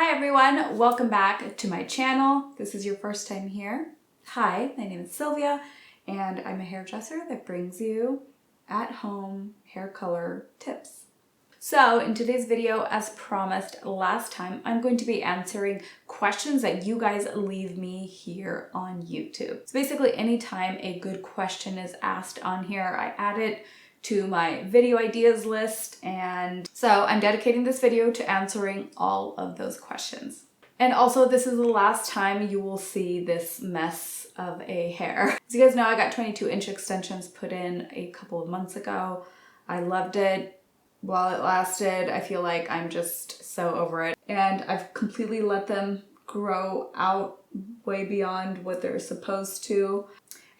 Hi everyone, welcome back to my channel. This is your first time here. Hi, my name is Sylvia and I'm a hairdresser that brings you at-home hair color tips. So in today's video, as promised last time, I'm going to be answering questions that you guys leave me here on YouTube. So basically anytime a good question is asked on here, I add it to my video ideas list, and so I'm dedicating this video to answering all of those questions. And also this is the last time you will see this mess of a hair. As you guys know, I got 22-inch extensions put in a couple of months ago. I loved it while it lasted. I feel like I'm just so over it, and I've completely let them grow out way beyond what they're supposed to.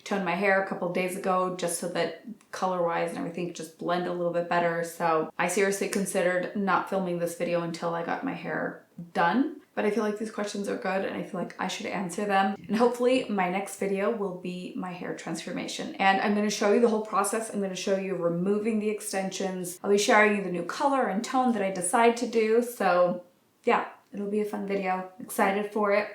Toned my hair a couple days ago just so that color-wise and everything just blend a little bit better. So I seriously considered not filming this video until I got my hair done. But I feel like these questions are good and I feel like I should answer them. And hopefully my next video will be my hair transformation. And I'm going to show you the whole process. I'm going to show you removing the extensions. I'll be showing you the new color and tone that I decide to do. So yeah, it'll be a fun video. I'm excited for it.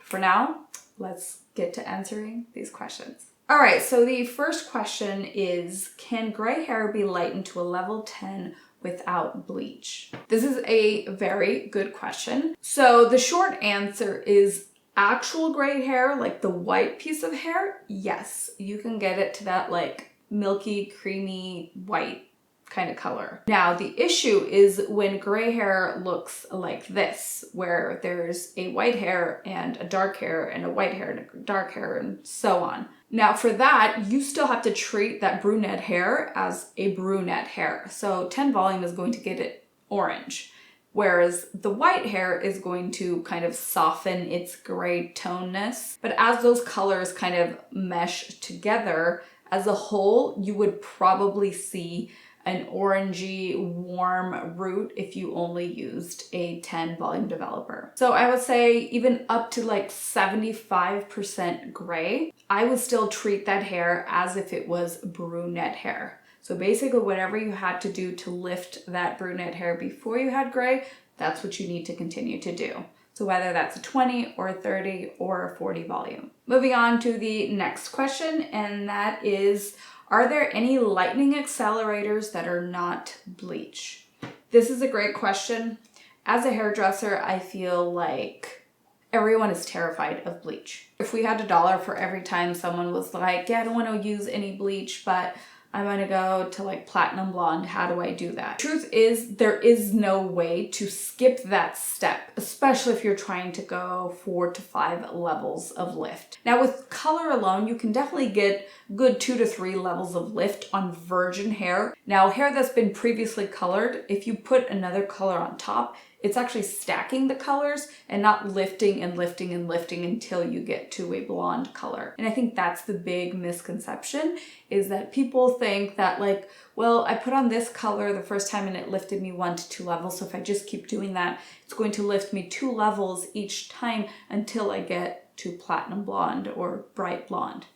For now, let's get to answering these questions. All right, so the first question is, can gray hair be lightened to a level 10 without bleach? This is a very good question. So the short answer is actual gray hair, like the white piece of hair, yes, you can get it to that like milky, creamy, white kind of color. Now, the issue is when gray hair looks like this, where there's a white hair and a dark hair and a white hair and a dark hair and so on. Now for that, you still have to treat that brunette hair as a brunette hair. So 10 volume is going to get it orange, whereas the white hair is going to kind of soften its gray toneness. But as those colors kind of mesh together, as a whole, you would probably see an orangey, warm root if you only used a 10 volume developer. So I would say even up to like 75% gray, I would still treat that hair as if it was brunette hair. So basically whatever you had to do to lift that brunette hair before you had gray, that's what you need to continue to do. So whether that's a 20 or a 30 or a 40 volume. Moving on to the next question, and that is, are there any lightening accelerators that are not bleach? This is a great question. As a hairdresser, I feel like everyone is terrified of bleach. If we had $1 for every time someone was like, yeah, I don't want to use any bleach, but I'm going to go to like platinum blonde, how do I do that? Truth is, there is no way to skip that step, especially if you're trying to go 4 to 5 levels of lift. Now with color alone, you can definitely get good 2 to 3 levels of lift on virgin hair. Now hair that's been previously colored, if you put another color on top, it's actually stacking the colors and not lifting and lifting and lifting until you get to a blonde color. And I think that's the big misconception, is that people think that like, well, I put on this color the first time and it lifted me 1 to 2 levels. So if I just keep doing that, it's going to lift me 2 levels each time until I get to platinum blonde or bright blonde.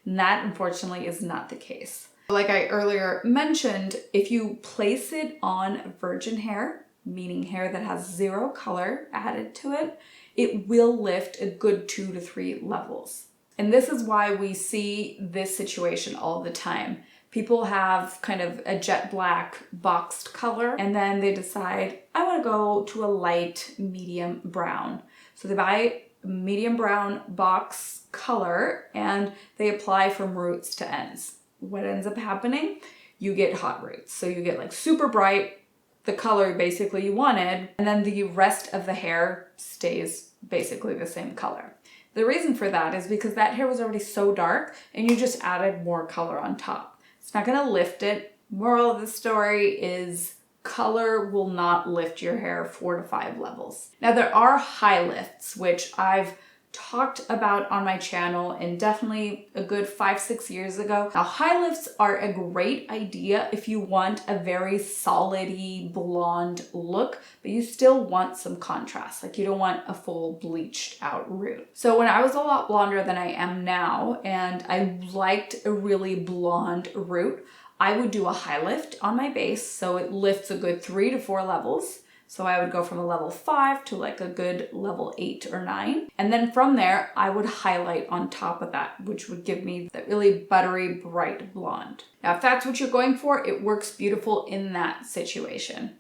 And that unfortunately is not the case. Like I earlier mentioned, if you place it on virgin hair, meaning hair that has 0 color added to it, it will lift a good 2 to 3 levels. And this is why we see this situation all the time. People have kind of a jet black boxed color and then they decide, I want to go to a light medium brown. So they buy medium brown box color and they apply from roots to ends. What ends up happening? You get hot roots. So you get like super bright, the color basically you wanted, and then the rest of the hair stays basically the same color. The reason for that is because that hair was already so dark and you just added more color on top. It's not gonna lift it. Moral of the story is color will not lift your hair 4 to 5 levels. Now there are high lifts, which I've talked about on my channel and definitely a good 5-6 years ago. Now high lifts are a great idea if you want a very solid-y blonde look, but you still want some contrast. Like you don't want a full bleached out root. So when I was a lot blonder than I am now and I liked a really blonde root, I would do a high lift on my base so it lifts a good 3 to 4 levels. So I would go from a level 5 to like a good level 8 or 9. And then from there, I would highlight on top of that, which would give me that really buttery, bright blonde. Now, if that's what you're going for, it works beautiful in that situation.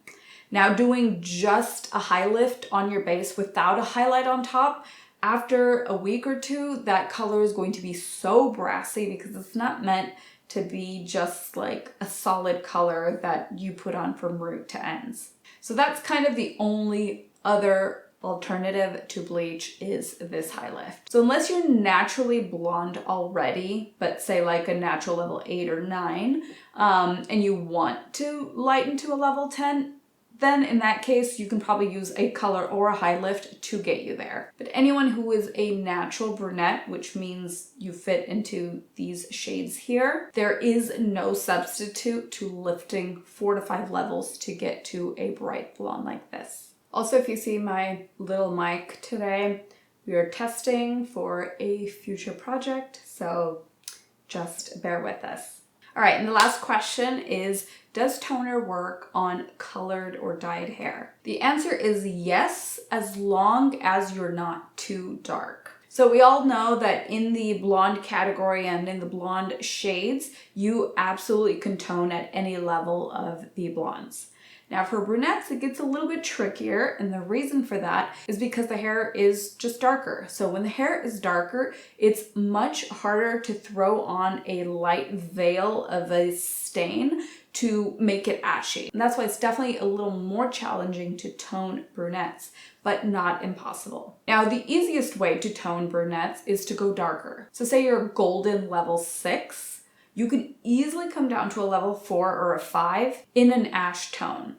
Now, doing just a high lift on your base without a highlight on top, after a week or two, that color is going to be so brassy because it's not meant to be just like a solid color that you put on from root to ends. So that's kind of the only other alternative to bleach is this high lift. So unless you're naturally blonde already, but say like a natural level 8 or 9, and you want to lighten to a level 10, then in that case, you can probably use a color or a high lift to get you there. But anyone who is a natural brunette, which means you fit into these shades here, there is no substitute to lifting 4 to 5 levels to get to a bright blonde like this. Also, if you see my little mic today, we are testing for a future project, so just bear with us. All right, and the last question is, does toner work on colored or dyed hair? The answer is yes, as long as you're not too dark. So we all know that in the blonde category and in the blonde shades, you absolutely can tone at any level of the blondes. Now for brunettes, it gets a little bit trickier, and the reason for that is because the hair is just darker. So when the hair is darker, it's much harder to throw on a light veil of a stain to make it ashy. And that's why it's definitely a little more challenging to tone brunettes, but not impossible. Now, the easiest way to tone brunettes is to go darker. So say you're golden level 6, you can easily come down to a level 4 or a 5 in an ash tone.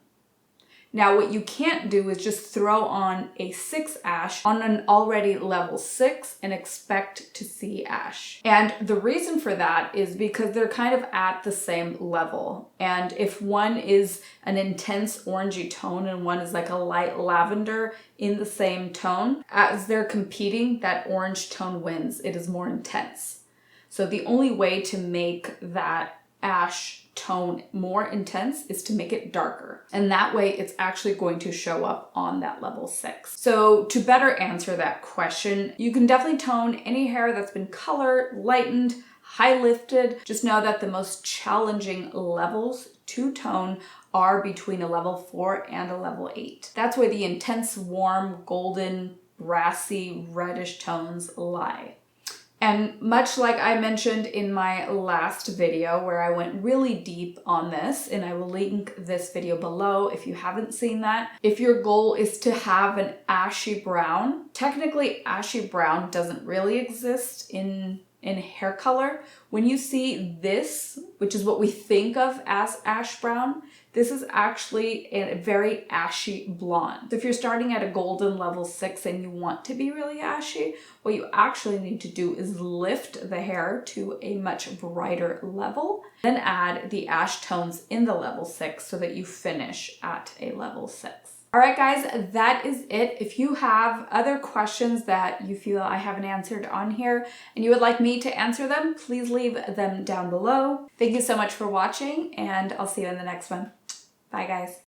Now, what you can't do is just throw on a 6 ash on an already level 6 and expect to see ash. And the reason for that is because they're kind of at the same level. And if one is an intense orangey tone and one is like a light lavender in the same tone, as they're competing, that orange tone wins. It is more intense. So the only way to make that ash tone more intense is to make it darker. And that way it's actually going to show up on that level 6. So to better answer that question, you can definitely tone any hair that's been colored, lightened, high lifted. Just know that the most challenging levels to tone are between a level 4 and a level 8. That's where the intense, warm, golden, brassy, reddish tones lie. And much like I mentioned in my last video where I went really deep on this, and I will link this video below if you haven't seen that. If your goal is to have an ashy brown, technically ashy brown doesn't really exist in hair color. When you see this, which is what we think of as ash brown, this is actually a very ashy blonde. So if you're starting at a golden level 6 and you want to be really ashy, what you actually need to do is lift the hair to a much brighter level, then add the ash tones in the level 6 so that you finish at a level 6. All right, guys, that is it. If you have other questions that you feel I haven't answered on here and you would like me to answer them, please leave them down below. Thank you so much for watching, and I'll see you in the next one. Bye, guys.